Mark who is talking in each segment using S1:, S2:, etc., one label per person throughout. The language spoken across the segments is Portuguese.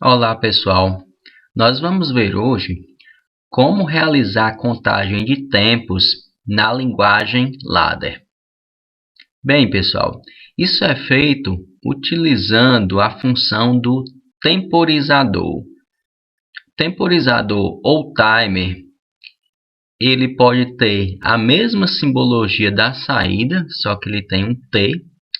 S1: Olá pessoal, nós vamos ver hoje como realizar a contagem de tempos na linguagem ladder. Bem pessoal, isso é feito utilizando a função do temporizador. Temporizador ou timer, ele pode ter a mesma simbologia da saída, só que ele tem um T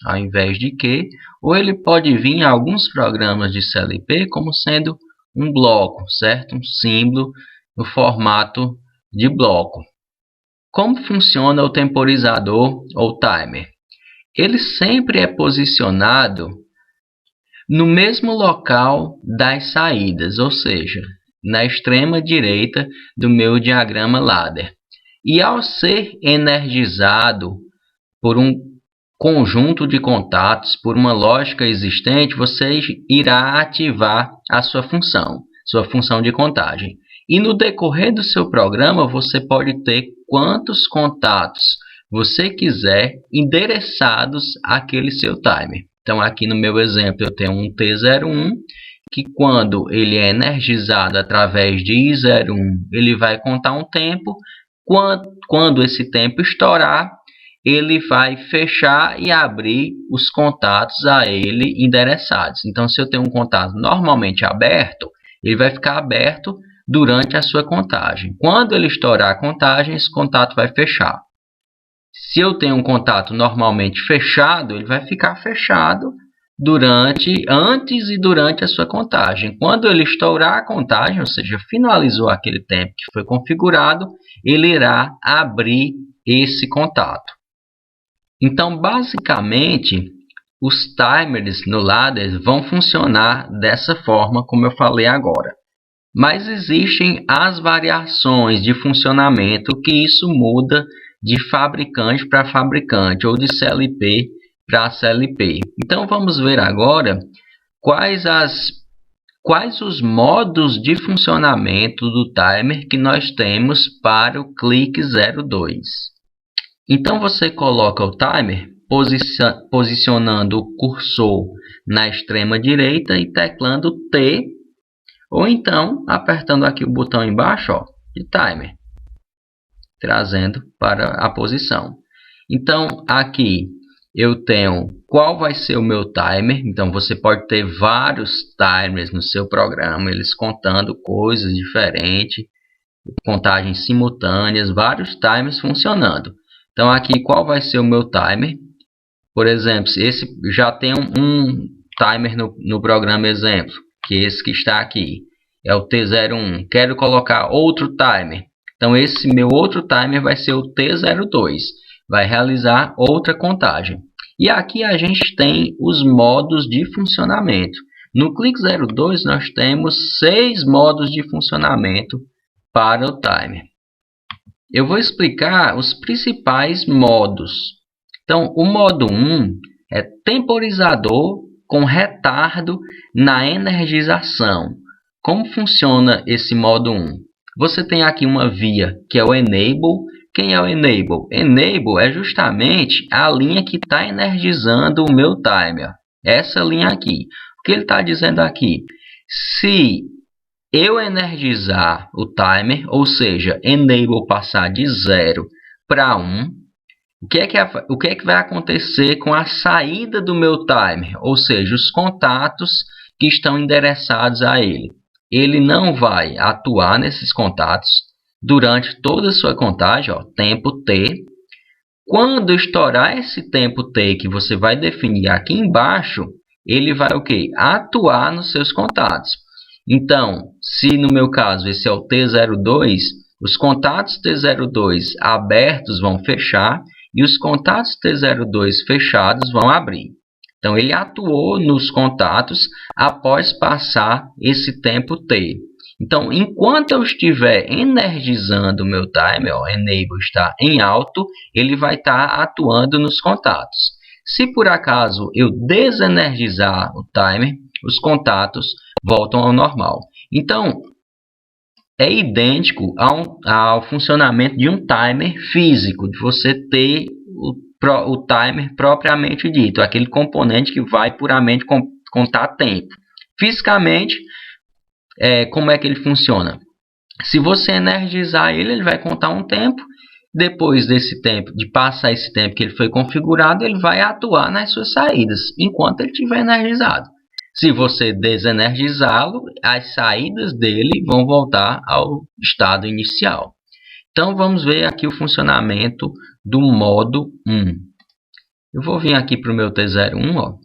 S1: ao invés de Q, ou ele pode vir em alguns programas de CLP como sendo um bloco, certo? Um símbolo no formato de bloco. Como funciona o temporizador ou timer? Ele sempre é posicionado no mesmo local das saídas, ou seja, na extrema direita do meu diagrama ladder. E ao ser energizado por um conjunto de contatos, por uma lógica existente, você irá ativar a sua função de contagem. E no decorrer do seu programa, você pode ter quantos contatos você quiser endereçados àquele seu timer. Então, aqui no meu exemplo, eu tenho um T01, que quando ele é energizado através de I01, ele vai contar um tempo. Quando esse tempo estourar, ele vai fechar e abrir os contatos a ele endereçados. Então, se eu tenho um contato normalmente aberto, ele vai ficar aberto durante a sua contagem. Quando ele estourar a contagem, esse contato vai fechar. Se eu tenho um contato normalmente fechado, ele vai ficar fechado antes e durante a sua contagem. Quando ele estourar a contagem, ou seja, finalizou aquele tempo que foi configurado, ele irá abrir esse contato. Então, basicamente, os timers no ladder vão funcionar dessa forma, como eu falei agora. Mas existem as variações de funcionamento que isso muda de fabricante para fabricante ou de CLP para CLP. Então, vamos ver agora quais os modos de funcionamento do timer que nós temos para o clique 02. Então, você coloca o timer posicionando o cursor na extrema direita e teclando T, ou então apertando aqui o botão embaixo de timer, trazendo para a posição. Então, aqui eu tenho qual vai ser o meu timer. Então, você pode ter vários timers no seu programa, eles contando coisas diferentes, contagens simultâneas, vários timers funcionando. Então, aqui qual vai ser o meu timer? Por exemplo, esse já tem um timer no programa exemplo, que esse que está aqui é o T01. Quero colocar outro timer. Então, esse meu outro timer vai ser o T02. Vai realizar outra contagem. E aqui a gente tem os modos de funcionamento. No clique 02 nós temos 6 modos de funcionamento para o timer. Eu vou explicar os principais modos. Então, o modo 1 é temporizador com retardo na energização. Como funciona esse modo 1? Você tem aqui uma via que é o Enable. Quem é o Enable? Enable é justamente a linha que está energizando o meu timer. Essa linha aqui. O que ele está dizendo aqui? Se eu energizar o timer, ou seja, Enable passar de 0 para 1, o que é que vai acontecer com a saída do meu timer? Ou seja, os contatos que estão endereçados a ele. Ele não vai atuar nesses contatos durante toda a sua contagem, tempo T. Quando estourar esse tempo T que você vai definir aqui embaixo, ele vai o quê? Atuar nos seus contatos. Então, se no meu caso esse é o T02, os contatos T02 abertos vão fechar e os contatos T02 fechados vão abrir. Então, ele atuou nos contatos após passar esse tempo T. Então, enquanto eu estiver energizando o meu timer, Enable está em alto, ele vai estar atuando nos contatos. Se por acaso eu desenergizar o timer, os contatos voltam ao normal. Então, é idêntico ao funcionamento de um timer físico, de você ter o timer propriamente dito, aquele componente que vai puramente contar tempo. Fisicamente, como é que ele funciona? Se você energizar ele, ele vai contar um tempo. Depois desse tempo, de passar esse tempo que ele foi configurado, ele vai atuar nas suas saídas, enquanto ele estiver energizado. Se você desenergizá-lo, as saídas dele vão voltar ao estado inicial. Então, vamos ver aqui o funcionamento do modo 1. Eu vou vir aqui para o meu T01, ó,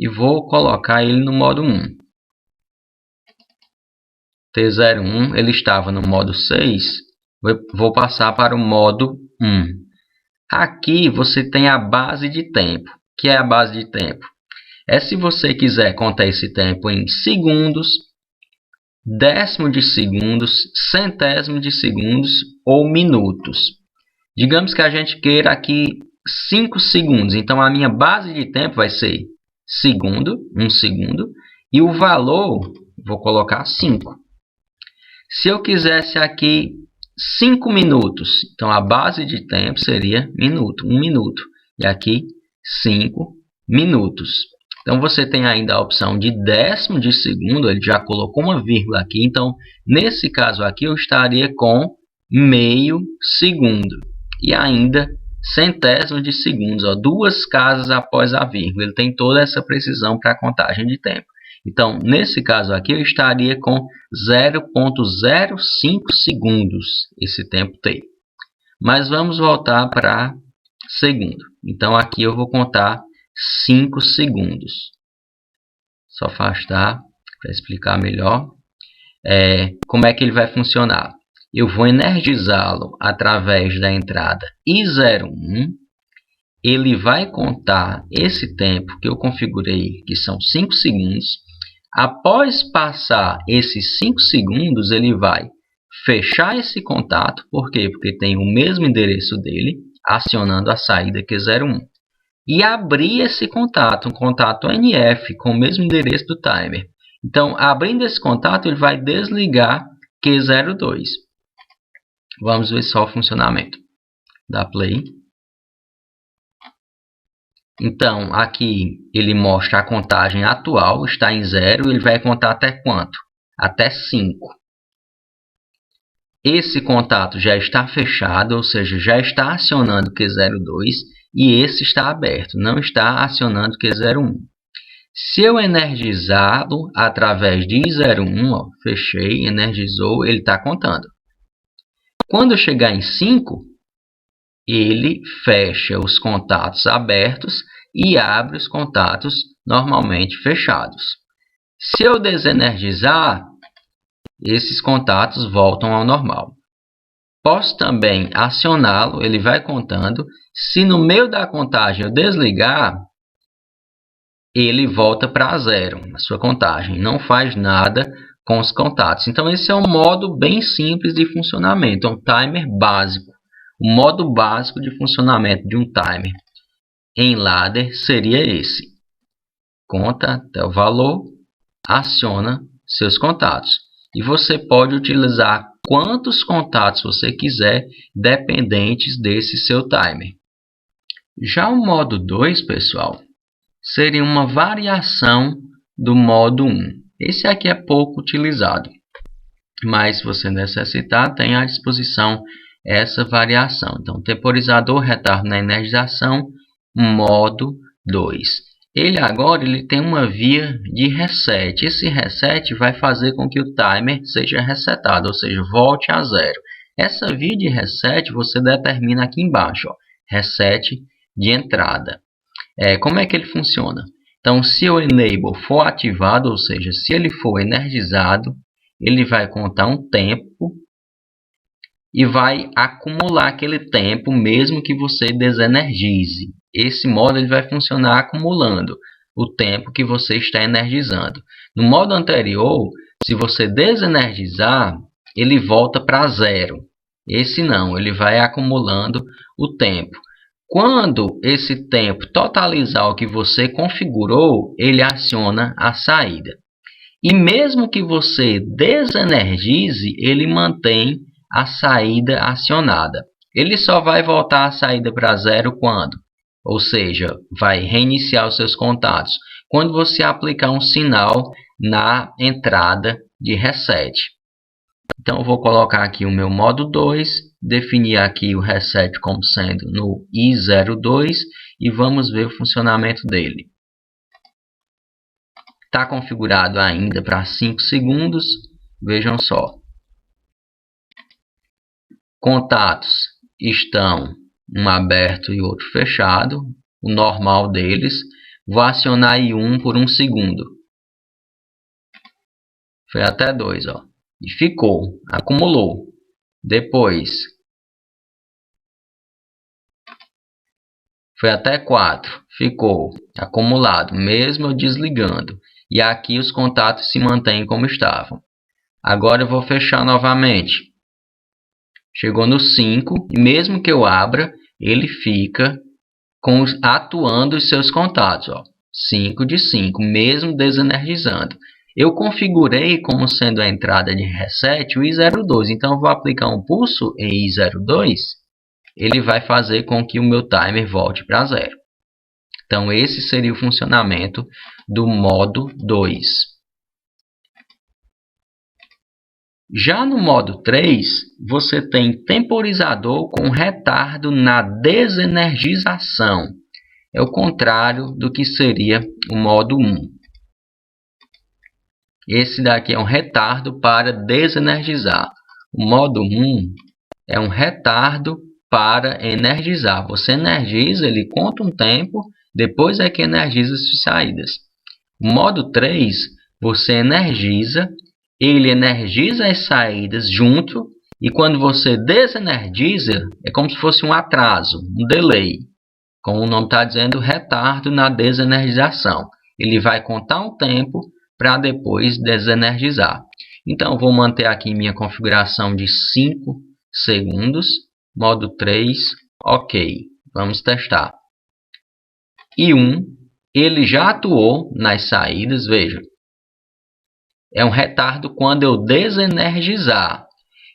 S1: e vou colocar ele no modo 1. T01, ele estava no modo 6, vou passar para o modo 1. Aqui você tem a base de tempo. O que é a base de tempo? Se você quiser contar esse tempo em segundos, décimo de segundos, centésimo de segundos ou minutos. Digamos que a gente queira aqui 5 segundos. Então, a minha base de tempo vai ser segundo, 1 segundo, e o valor, vou colocar 5. Se eu quisesse aqui 5 minutos, então a base de tempo seria minuto, 1 minuto. E aqui 5 minutos. Então você tem ainda a opção de décimo de segundo, ele já colocou uma vírgula aqui. Então nesse caso aqui eu estaria com meio segundo. E ainda centésimo de segundos, ó, 2 casas após a vírgula. Ele tem toda essa precisão para a contagem de tempo. Então, nesse caso aqui, eu estaria com 0,05 segundos, esse tempo T. Mas vamos voltar para segundo. Então, aqui eu vou contar 5 segundos. Só afastar para explicar melhor. Como é que ele vai funcionar? Eu vou energizá-lo através da entrada I01. Ele vai contar esse tempo que eu configurei, que são 5 segundos. Após passar esses 5 segundos, ele vai fechar esse contato. Por quê? Porque tem o mesmo endereço dele, acionando a saída Q01. E abrir esse contato, um contato NF, com o mesmo endereço do timer. Então, abrindo esse contato, ele vai desligar Q02. Vamos ver só o funcionamento. Dá play. Então, aqui ele mostra a contagem atual, está em 0, ele vai contar até quanto? Até 5. Esse contato já está fechado, ou seja, já está acionando Q02, e esse está aberto, não está acionando Q01. Se eu energizá-lo através de I01, ó, fechei, energizou, ele está contando. Quando eu chegar em 5, ele fecha os contatos abertos e abre os contatos normalmente fechados. Se eu desenergizar, esses contatos voltam ao normal. Posso também acioná-lo, ele vai contando. Se no meio da contagem eu desligar, ele volta para 0, a sua contagem. Não faz nada com os contatos. Então esse é um modo bem simples de funcionamento, é um timer básico. O modo básico de funcionamento de um timer em ladder seria esse. Conta até o valor, aciona seus contatos. E você pode utilizar quantos contatos você quiser, dependentes desse seu timer. Já o modo 2, pessoal, seria uma variação do modo 1. Esse aqui é pouco utilizado, mas se você necessitar, tem à disposição essa variação. Então, temporizador, retardo na energização, modo 2. Ele agora tem uma via de reset. Esse reset vai fazer com que o timer seja resetado, ou seja, volte a 0. Essa via de reset você determina aqui embaixo, ó, reset de entrada. Como é que ele funciona? Então, se o enable for ativado, ou seja, se ele for energizado, ele vai contar um tempo e vai acumular aquele tempo mesmo que você desenergize. Esse modo ele vai funcionar acumulando o tempo que você está energizando. No modo anterior, se você desenergizar, ele volta para 0. Esse não, ele vai acumulando o tempo. Quando esse tempo totalizar o que você configurou, ele aciona a saída. E mesmo que você desenergize, ele mantém a saída acionada. Ele só vai voltar a saída para 0 quando? Ou seja, vai reiniciar os seus contatos quando você aplicar um sinal na entrada de reset. Então, eu vou colocar aqui o meu modo 2, definir aqui o reset como sendo no I02 e vamos ver o funcionamento dele. Está configurado ainda para 5 segundos, vejam só. Contatos estão um aberto e outro fechado, o normal deles. Vou acionar I1 por 1 segundo. Foi até 2, ó. E ficou, acumulou. Depois foi até 4, ficou acumulado, mesmo eu desligando. E aqui os contatos se mantêm como estavam. Agora eu vou fechar novamente. Chegou no 5 e mesmo que eu abra, ele fica atuando os seus contatos. Ó. 5 de 5, mesmo desenergizando. Eu configurei como sendo a entrada de reset o I02, então eu vou aplicar um pulso em I02, ele vai fazer com que o meu timer volte para 0. Então esse seria o funcionamento do modo 2. Já no modo 3, você tem temporizador com retardo na desenergização. É o contrário do que seria o modo 1. Esse daqui é um retardo para desenergizar. O modo 1 é um retardo para energizar. Você energiza, ele conta um tempo, depois é que energiza as saídas. O modo 3, você energiza, ele energiza as saídas junto, e quando você desenergiza, é como se fosse um atraso, um delay. Como o nome está dizendo, retardo na desenergização. Ele vai contar um tempo para depois desenergizar. Então, vou manter aqui minha configuração de 5 segundos. Modo 3, ok. Vamos testar. I1, ele já atuou nas saídas, veja. É um retardo quando eu desenergizar.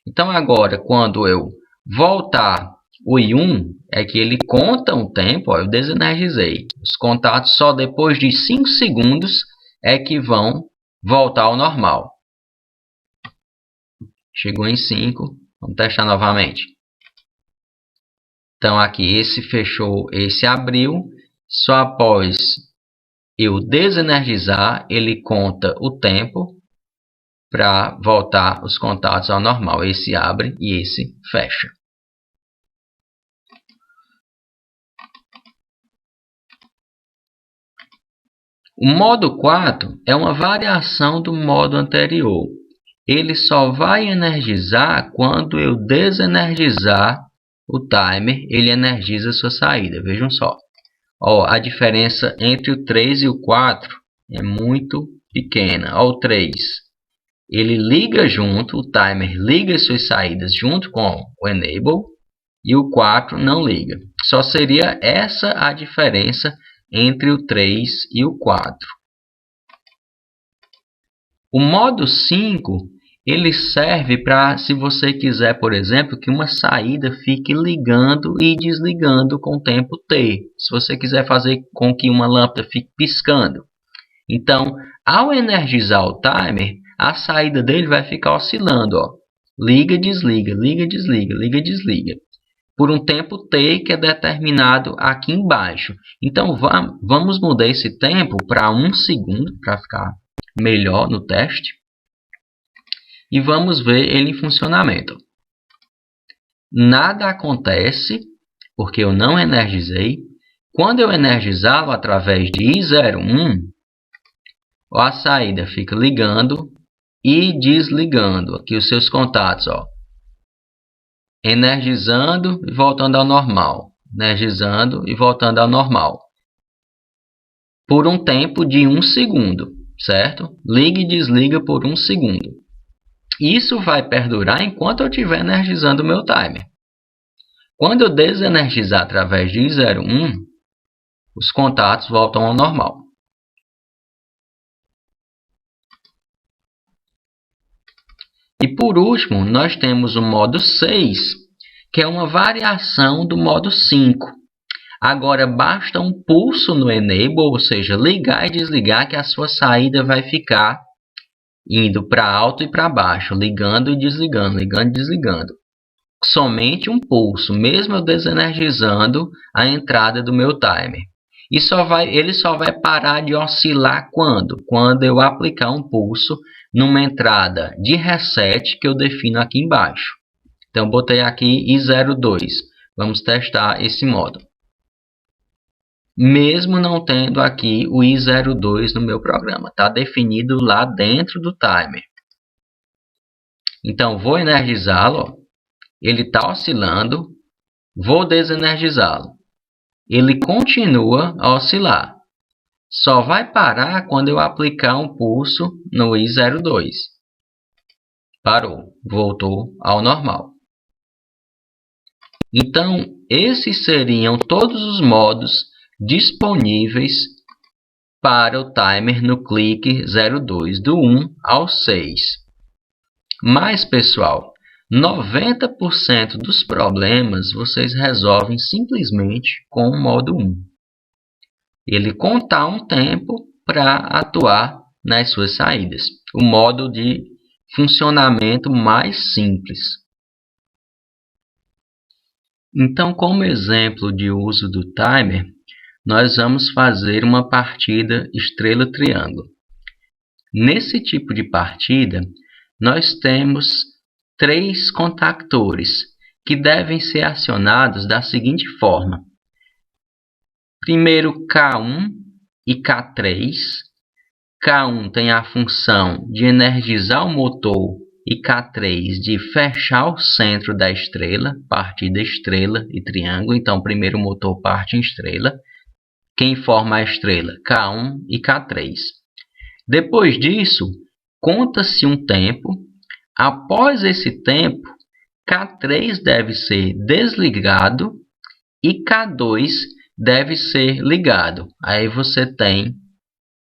S1: Então, agora, quando eu voltar o I1, é que ele conta um tempo, ó, eu desenergizei. Os contatos só depois de 5 segundos é que vão voltar ao normal. Chegou em 5, vamos testar novamente. Então aqui esse fechou, esse abriu. Só após eu desenergizar, ele conta o tempo para voltar os contatos ao normal. Esse abre e esse fecha. O modo 4 é uma variação do modo anterior. Ele só vai energizar quando eu desenergizar o timer, ele energiza a sua saída. Vejam só. Ó, a diferença entre o 3 e o 4 é muito pequena. Ó, o 3, ele liga junto, o timer liga as suas saídas junto com o enable, e o 4 não liga. Só seria essa a diferença entre o 3 e o 4. O modo 5, ele serve para, se você quiser, por exemplo, que uma saída fique ligando e desligando com o tempo T. Se você quiser fazer com que uma lâmpada fique piscando. Então, ao energizar o timer, a saída dele vai ficar oscilando. Ó. Liga, desliga, liga, desliga, liga, desliga. Por um tempo T que é determinado aqui embaixo. Então, vamos mudar esse tempo para 1 segundo, para ficar melhor no teste. E vamos ver ele em funcionamento. Nada acontece, porque eu não energizei. Quando eu energizá-lo através de I01, a saída fica ligando e desligando. Aqui os seus contatos, ó. Energizando e voltando ao normal. Energizando e voltando ao normal. Por um tempo de 1 segundo, certo? Liga e desliga por 1 segundo. Isso vai perdurar enquanto eu estiver energizando o meu timer. Quando eu desenergizar através de I01, os contatos voltam ao normal. E por último, nós temos o modo 6, que é uma variação do modo 5. Agora basta um pulso no enable, ou seja, ligar e desligar, que a sua saída vai ficar indo para alto e para baixo, ligando e desligando, ligando e desligando. Somente um pulso, mesmo eu desenergizando a entrada do meu timer. E ele só vai parar de oscilar quando? Quando eu aplicar um pulso numa entrada de reset que eu defino aqui embaixo. Então, botei aqui I02. Vamos testar esse modo. Mesmo não tendo aqui o I02 no meu programa, está definido lá dentro do timer. Então, vou energizá-lo. Ele está oscilando. Vou desenergizá-lo. Ele continua a oscilar. Só vai parar quando eu aplicar um pulso no I02. Parou. Voltou ao normal. Então, esses seriam todos os modos disponíveis para o timer no clique 02, do 1 ao 6. Mas, pessoal, 90% dos problemas vocês resolvem simplesmente com o modo 1. Ele contar um tempo para atuar nas suas saídas. O modo de funcionamento mais simples. Então, como exemplo de uso do timer, nós vamos fazer uma partida estrela-triângulo. Nesse tipo de partida, nós temos 3 contactores que devem ser acionados da seguinte forma. Primeiro K1 e K3. K1 tem a função de energizar o motor e K3 de fechar o centro da estrela, partida estrela e triângulo. Então, primeiro o motor parte em estrela. Quem forma a estrela? K1 e K3. Depois disso, conta-se um tempo. Após esse tempo, K3 deve ser desligado e K2 deve ser ligado. Aí você tem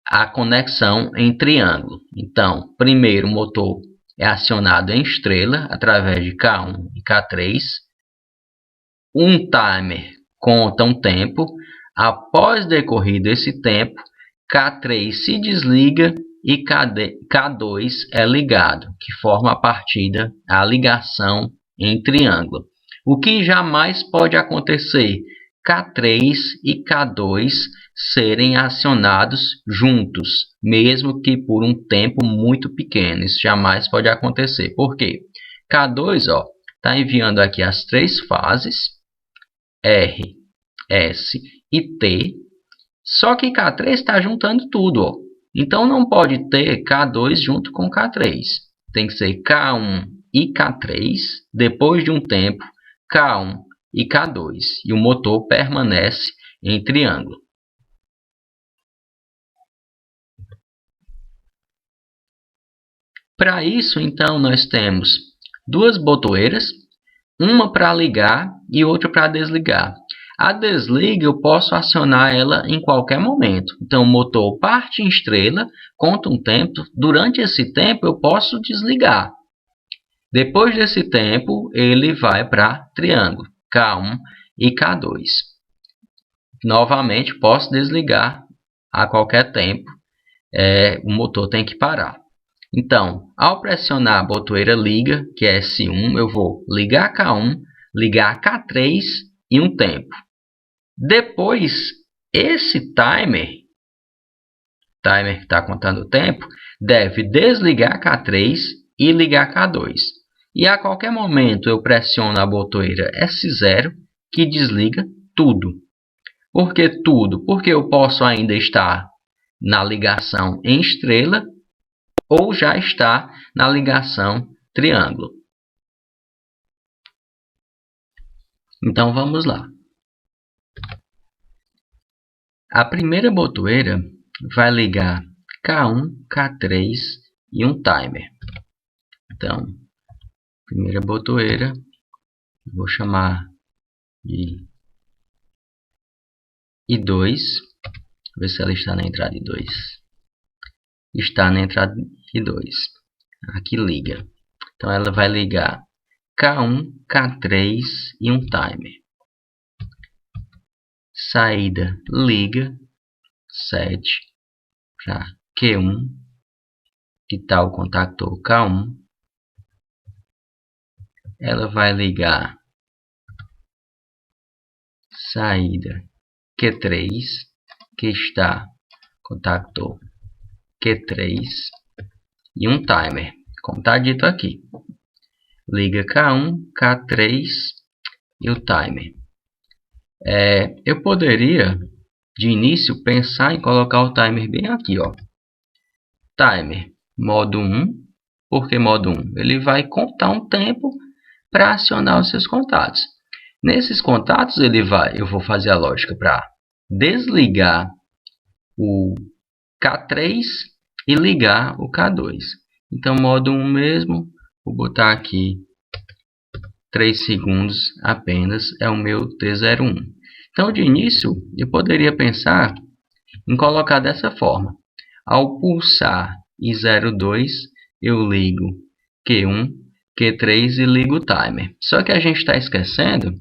S1: a conexão em triângulo. Então, primeiro o motor é acionado em estrela através de K1 e K3. Um timer conta um tempo. Após decorrido esse tempo, K3 se desliga e K2 é ligado, que forma a partida, a ligação em triângulo. O que jamais pode acontecer? K3 e K2 serem acionados juntos, mesmo que por um tempo muito pequeno. Isso jamais pode acontecer. Por quê? K2 está enviando aqui as 3 fases, R, S e T, só que K3 está juntando tudo. Então não pode ter K2 junto com K3. Tem que ser K1 e K3, depois de um tempo, K1 e K2. E o motor permanece em triângulo. Para isso, então, nós temos 2 botoeiras, uma para ligar e outra para desligar. A desliga eu posso acionar ela em qualquer momento. Então o motor parte em estrela, conta um tempo. Durante esse tempo eu posso desligar. Depois desse tempo ele vai para triângulo, K1 e K2. Novamente posso desligar a qualquer tempo. O motor tem que parar. Então, ao pressionar a botoeira liga, que é S1, eu vou ligar K1, ligar K3 e um tempo. Depois, esse timer que está contando o tempo, deve desligar K3 e ligar K2. E a qualquer momento eu pressiono a botoeira S0, que desliga tudo. Por que tudo? Porque eu posso ainda estar na ligação em estrela ou já está na ligação triângulo. Então vamos lá. A primeira botoeira vai ligar K1, K3 e um timer. Então, primeira botoeira, vou chamar de I2, ver se ela está na entrada I2. Está na entrada I2. Aqui liga. Então ela vai ligar K1, K3 e um timer. Saída liga 7 para Q1 que está o contactor K1, ela vai ligar saída Q3, que está contactor Q3 e um timer, como está dito aqui. Liga K1, K3 e o timer. Eu poderia, de início, pensar em colocar o timer bem aqui, ó. Timer, modo 1. Por que modo 1? Ele vai contar um tempo para acionar os seus contatos. Nesses contatos, eu vou fazer a lógica para desligar o K3 e ligar o K2. Então, modo 1 mesmo, vou botar aqui 3 segundos apenas, é o meu T01. Então, de início, eu poderia pensar em colocar dessa forma. Ao pulsar I02, eu ligo Q1, Q3 e ligo o timer. Só que a gente está esquecendo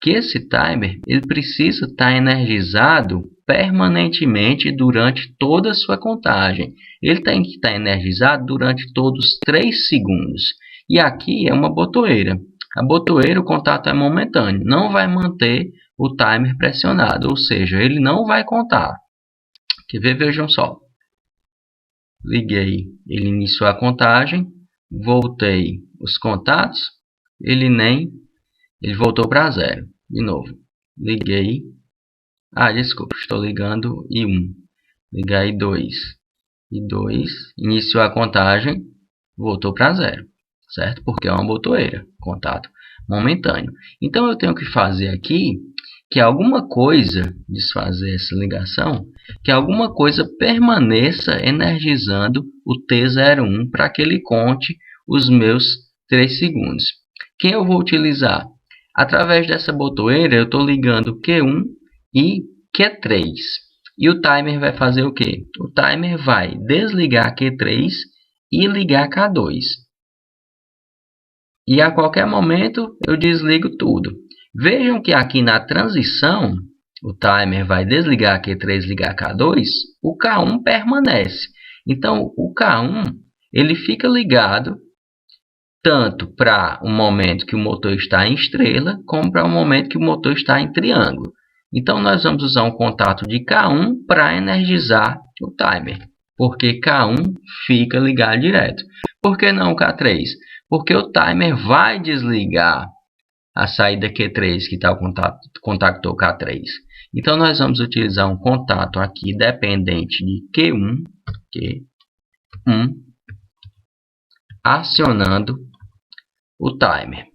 S1: que esse timer ele precisa estar energizado permanentemente durante toda a sua contagem. Ele tem que estar energizado durante todos os 3 segundos. E aqui é uma botoeira. A botoeira, o contato é momentâneo, não vai manter o timer pressionado, ou seja, ele não vai contar. Quer ver? Vejam só. Liguei, ele iniciou a contagem, voltei os contatos, ele voltou para zero. De novo, liguei, desculpa, estou ligando I1, ligar I2, iniciou a contagem, voltou para zero, certo? Porque é uma botoeira, contato momentâneo. Então eu tenho que fazer aqui que alguma coisa, desfazer essa ligação, que alguma coisa permaneça energizando o T01 para que ele conte os meus 3 segundos. Quem eu vou utilizar? Através dessa botoeira eu estou ligando Q1 e Q3. E o timer vai fazer o quê? O timer vai desligar Q3 e ligar K2. E a qualquer momento eu desligo tudo. Vejam que aqui na transição, o timer vai desligar Q3 e ligar K2, o K1 permanece. Então, o K1 ele fica ligado tanto para o momento que o motor está em estrela, como para o momento que o motor está em triângulo. Então, nós vamos usar um contato de K1 para energizar o timer, porque K1 fica ligado direto. Por que não o K3? Porque o timer vai desligar a saída Q3, que está o contactor K3. Então, nós vamos utilizar um contato aqui dependente de Q1, acionando o timer.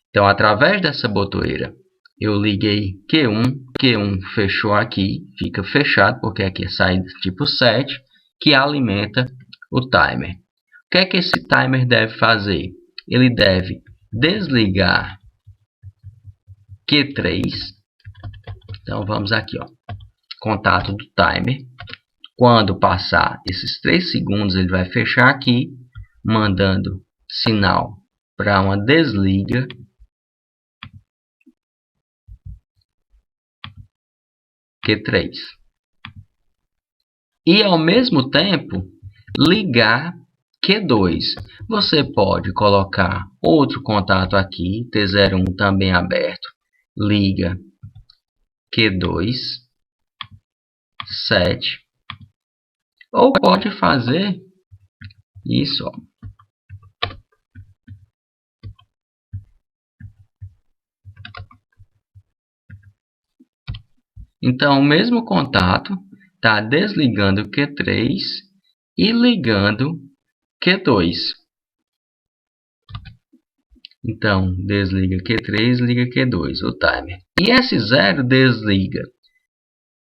S1: Então, através dessa botoeira, eu liguei Q1 fechou aqui, fica fechado, porque aqui é saída tipo 7, que alimenta o timer. O que é que esse timer deve fazer? Ele deve desligar Q3. Então, vamos aqui, ó, contato do timer. Quando passar esses 3 segundos, ele vai fechar aqui, mandando sinal para uma desliga Q3. E ao mesmo tempo ligar Q2. Você pode colocar outro contato aqui, T01 também aberto. Liga Q2, 7. Ou pode fazer isso, ó. Então, o mesmo contato está desligando Q3 e ligando Q2. Então, desliga Q3, liga Q2, o timer. E S0 desliga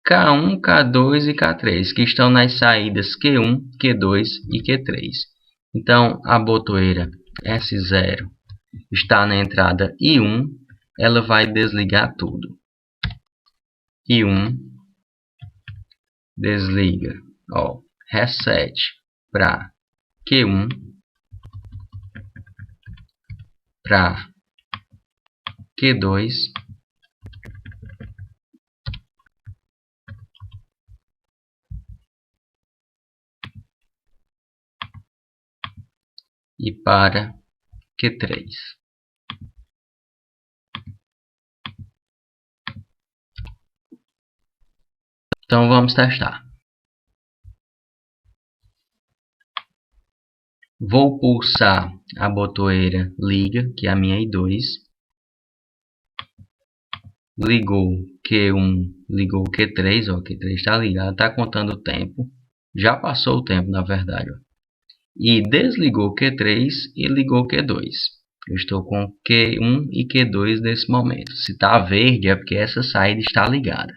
S1: K1, K2 e K3, que estão nas saídas Q1, Q2 e Q3. Então, a botoeira S0 está na entrada I1, ela vai desligar tudo. I1 desliga, ó, reset para Q1, para Q2, e para Q3. Então vamos testar. Vou pulsar a botoeira liga, que é a minha I2. Ligou Q1, ligou Q3, ó, Q3 está ligado, está contando o tempo. Já passou o tempo, na verdade. Ó. E desligou Q3 e ligou Q2. Eu estou com Q1 e Q2 nesse momento. Se está verde é porque essa saída está ligada.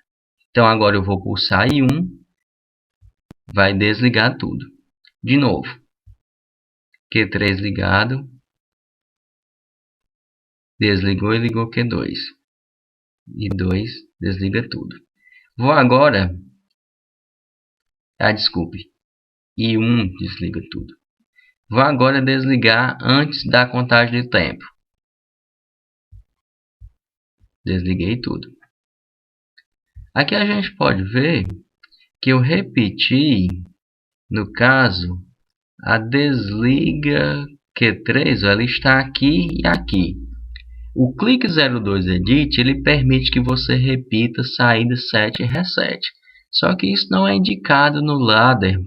S1: Então agora eu vou pulsar I1, vai desligar tudo. De novo, Q3 ligado, desligou e ligou Q2. I2 desliga tudo. Vou agora, desculpe, I1 desliga tudo. Vou agora desligar antes da contagem de tempo. Desliguei tudo. Aqui a gente pode ver que eu repeti, no caso, a desliga Q3, ela está aqui e aqui. O clique 02 Edit, ele permite que você repita saída 7 e reset. Só que isso não é indicado no ladder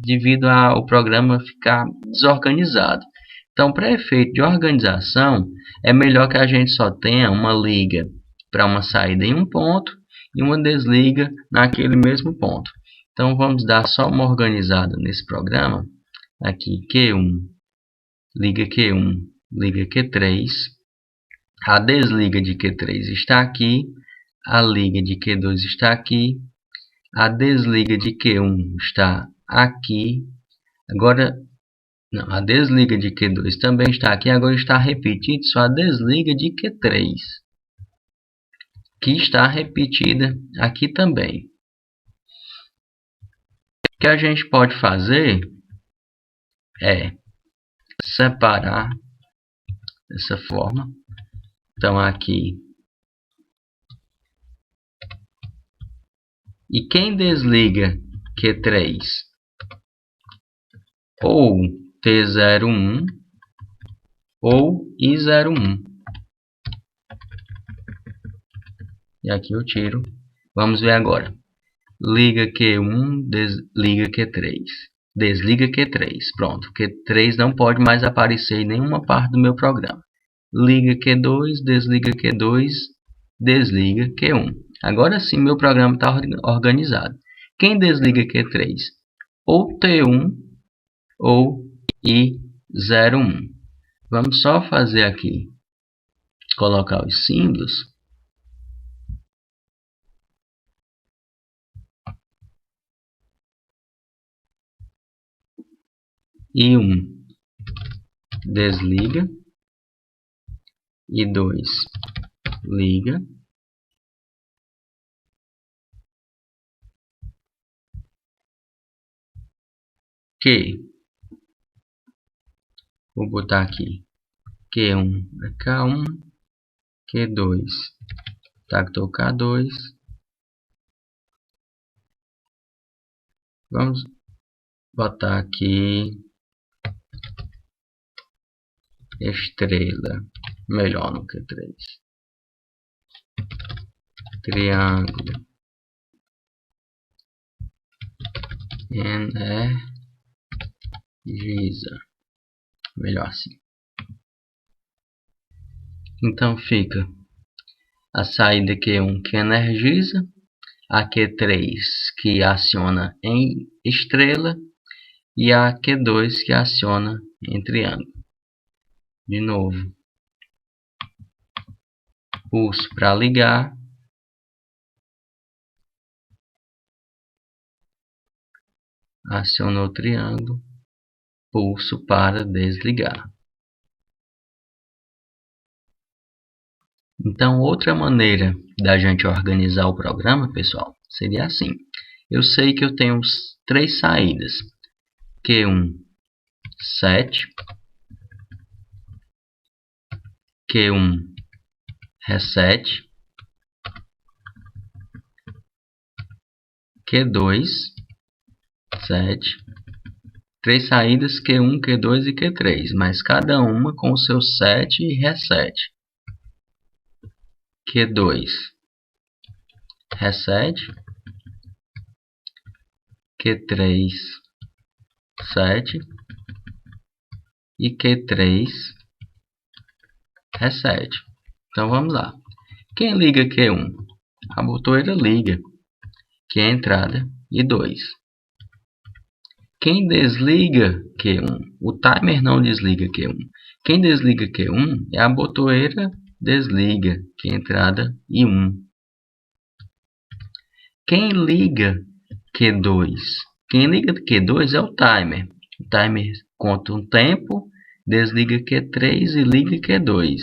S1: devido ao programa ficar desorganizado. Então, para efeito de organização, é melhor que a gente só tenha uma liga para uma saída em um ponto e uma desliga naquele mesmo ponto. Então, vamos dar só uma organizada nesse programa. Aqui, Q1, liga Q1, liga Q3. A desliga de Q3 está aqui. A liga de Q2 está aqui. A desliga de Q1 está aqui. Agora, não, a desliga de Q2 também está aqui. Agora está repetido só a desliga de Q3, que está repetida aqui também. O que a gente pode fazer é separar dessa forma. Então aqui. E quem desliga Q3 ou T01 ou I01. E aqui eu tiro. Vamos ver agora. Liga Q1, desliga Q3. Desliga Q3. Pronto. Q3 não pode mais aparecer em nenhuma parte do meu programa. Liga Q2, desliga Q2, desliga Q1. Agora sim meu programa está organizado. Quem desliga Q3? Ou T1 ou I01. Vamos só fazer aqui, colocar os símbolos. I1 desliga, I2 liga, Q, vou botar aqui, Q1 é K1, Q2 tactou K2, vamos botar aqui estrela, melhor no Q3, triângulo, energiza, melhor assim. Então fica a saída Q1 que energiza, a Q3 que aciona em estrela e a Q2 que aciona em triângulo. De novo, pulso para ligar, acionou o triângulo, pulso para desligar. Então, outra maneira da gente organizar o programa, pessoal, seria assim. Eu sei que eu tenho 3 saídas. Q1, 7. Q1, reset. Q2, 7. Três saídas Q1, Q2 e Q3, mas cada uma com o seu set e reset. Q2, reset. Q3, set. E Q3, reset. Então vamos lá. Quem liga Q1? A botoeira liga, que é a entrada, e 2. Quem desliga Q1? O timer não desliga Q1. Quem desliga Q1 é a botoeira desliga, que é a entrada, e 1. Quem liga Q2? Quem liga Q2 é o timer. O timer conta um tempo, desliga Q3 e liga Q2.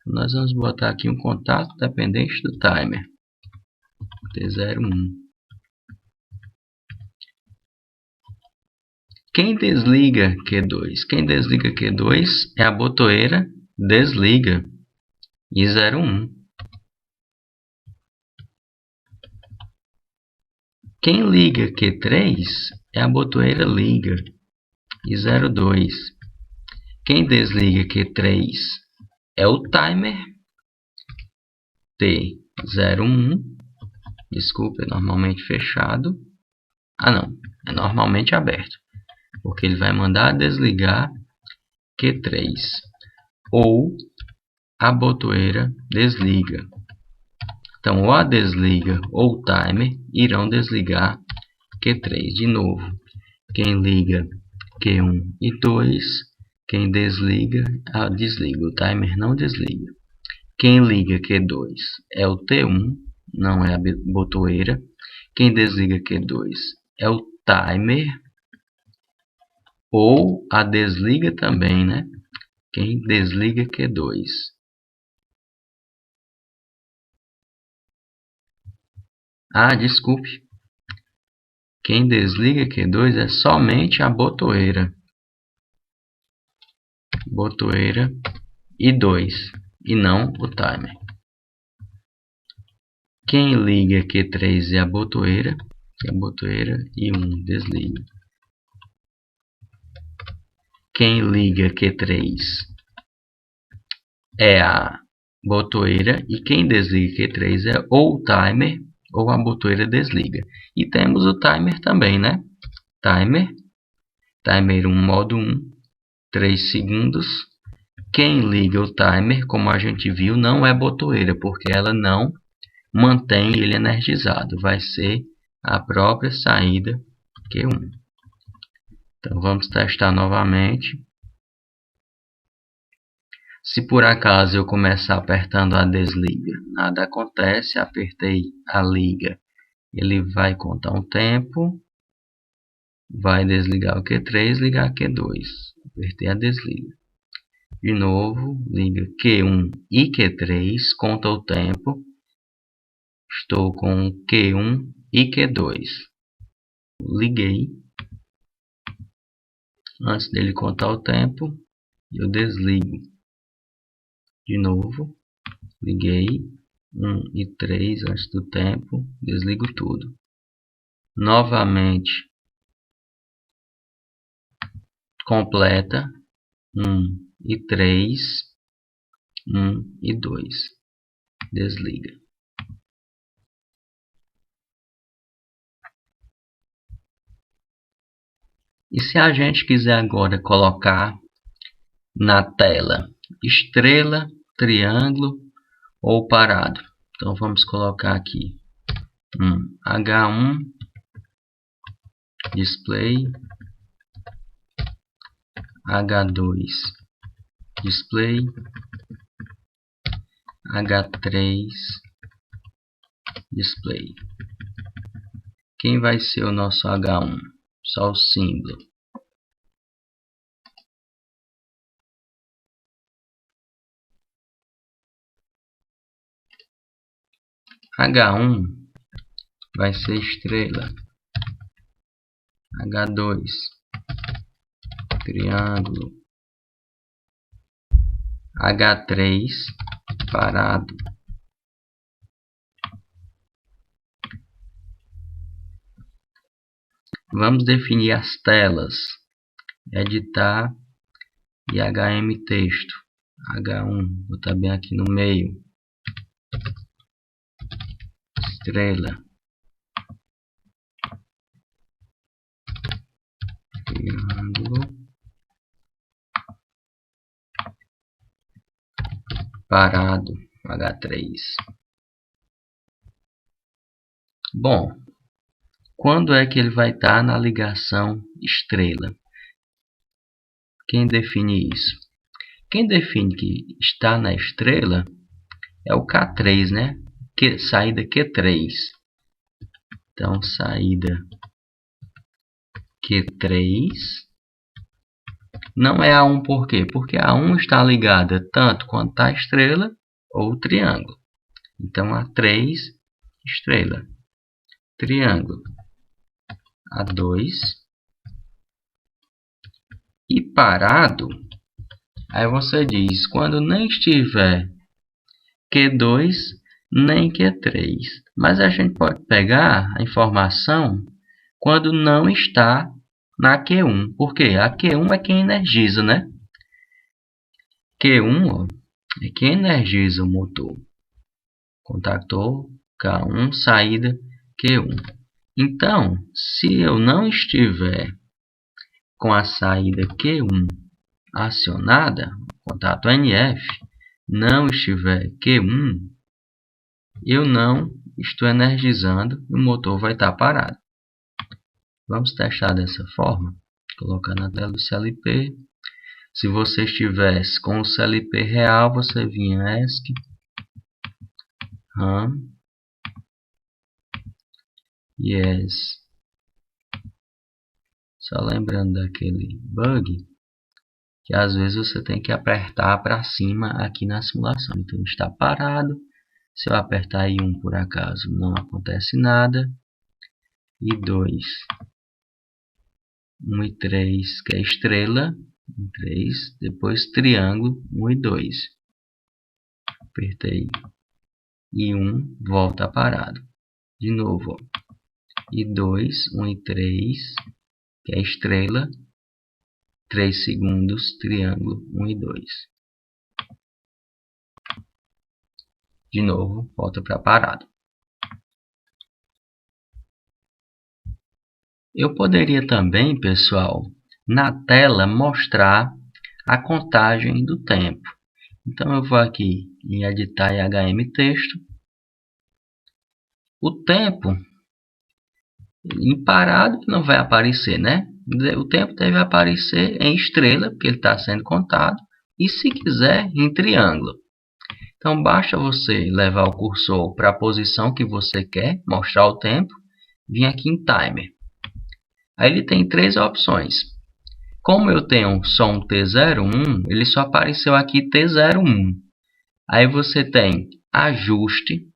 S1: Nós vamos botar aqui um contato dependente do timer. T01. Quem desliga Q2? Quem desliga Q2 é a botoeira desliga e 01. Quem liga Q3 é a botoeira liga e 02. Quem desliga Q3 é o timer T01. Desculpa, é normalmente fechado. Ah não, é normalmente aberto, porque ele vai mandar desligar Q3 ou a botoeira desliga. Então, ou a desliga ou o timer irão desligar Q3 de novo. Quem liga Q1 e 2, quem desliga, desliga. O timer não desliga. Quem liga Q2 é o T1, não é a botoeira. Quem desliga Q2 é o timer ou a desliga também, né? Quem desliga Q2. Ah, desculpe. Quem desliga Q2 é somente a botoeira. Botoeira e 2, e não o timer. Quem liga Q3 é a botoeira e 1 desliga. Quem liga Q3 é a botoeira e quem desliga Q3 é ou o timer ou a botoeira desliga. E temos o timer também, né? Timer 1, modo 1, 3 segundos. Quem liga o timer, como a gente viu, não é botoeira, porque ela não mantém ele energizado. Vai ser a própria saída Q1. Então vamos testar novamente. Se por acaso eu começar apertando a desliga, nada acontece. Apertei a liga, ele vai contar um tempo, vai desligar o Q3, ligar Q2. Apertei a desliga. De novo, liga Q1 e Q3, conta o tempo. Estou com Q1 e Q2. Liguei. Antes dele contar o tempo, eu desligo. De novo, liguei. 1 e 3 antes do tempo, desligo tudo. Novamente, completa. 1 e 3, 1 e 2. Desliga. E se a gente quiser agora colocar na tela estrela, triângulo ou parado? Então vamos colocar aqui H1 display, H2 display, H3 display. Quem vai ser o nosso H1? Só o símbolo. H1 vai ser estrela. H2 triângulo. H3 parado. Vamos definir as telas. editar e HM texto. H1, vou botar bem aqui no meio. Estrela. Triângulo. Parado. H3. Bom, quando é que ele vai estar na ligação estrela? Quem define isso? Quem define que está na estrela é o K3, né? Saída Q3. Então, saída Q3 não é A1 por quê? Porque a 1 está ligada tanto quanto a estrela ou o triângulo. Então, A3, estrela. Triângulo. A2. E parado, aí você diz, quando nem estiver Q2, nem Q3. Mas a gente pode pegar a informação quando não está na Q1. Por quê? A Q1 é quem energiza, né? Q1 ó, é quem energiza o motor. Contactor K1, saída Q1. Então, se eu não estiver com a saída Q1 acionada, contato NF, não estiver Q1, eu não estou energizando e o motor vai estar parado. Vamos testar dessa forma. Colocar na tela do CLP. Se você estivesse com o CLP real, você vinha ESC, RAM, Yes. Só lembrando daquele bug, que às vezes você tem que apertar para cima aqui na simulação. Então está parado. Se eu apertar I1 por acaso, não acontece nada. I2, 1 e 3, que é estrela, 3, depois triângulo, 1 e 2. Apertei I1, volta parado. De novo, ó. I2, 1 e 3, que é estrela, 3 segundos, triângulo, 1 e 2. De novo, volta para parado. Eu poderia também, pessoal, na tela mostrar a contagem do tempo. Então eu vou aqui em editar e HM texto. O tempo em parado não vai aparecer, né? O tempo deve aparecer em estrela, porque ele está sendo contado, e se quiser em triângulo. Então basta você levar o cursor para a posição que você quer mostrar o tempo, vir aqui em timer. Aí ele tem três opções. Como eu tenho só um T01, ele só apareceu aqui T01. Aí você tem ajuste,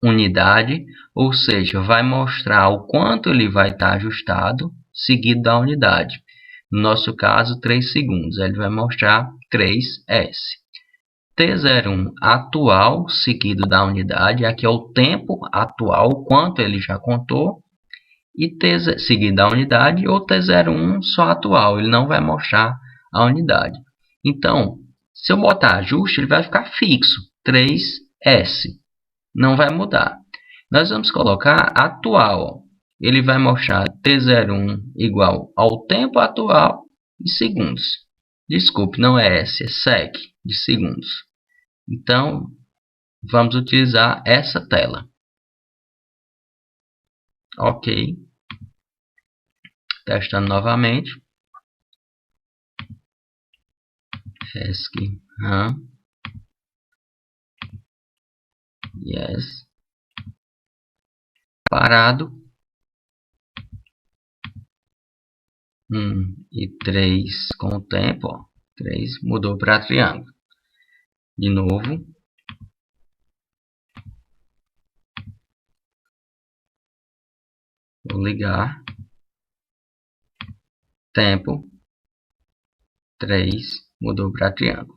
S1: unidade, ou seja, vai mostrar o quanto ele vai estar ajustado, seguido da unidade. No nosso caso, 3 segundos. Ele vai mostrar 3S. T01 atual, seguido da unidade. Aqui é o tempo atual, o quanto ele já contou. E T, seguido da unidade, ou T01 só atual, ele não vai mostrar a unidade. Então, se eu botar ajuste, ele vai ficar fixo, 3S, não vai mudar. Nós vamos colocar atual, ele vai mostrar T01 igual ao tempo atual em segundos. Desculpe, não é S, é sec, de segundos. Então, vamos utilizar essa tela. Ok. Testando novamente. ESC RAM. Yes. Parado. 1 e 3 com o tempo. Ó. 3 mudou para triângulo. De novo. Vou ligar. Tempo. 3 mudou para triângulo.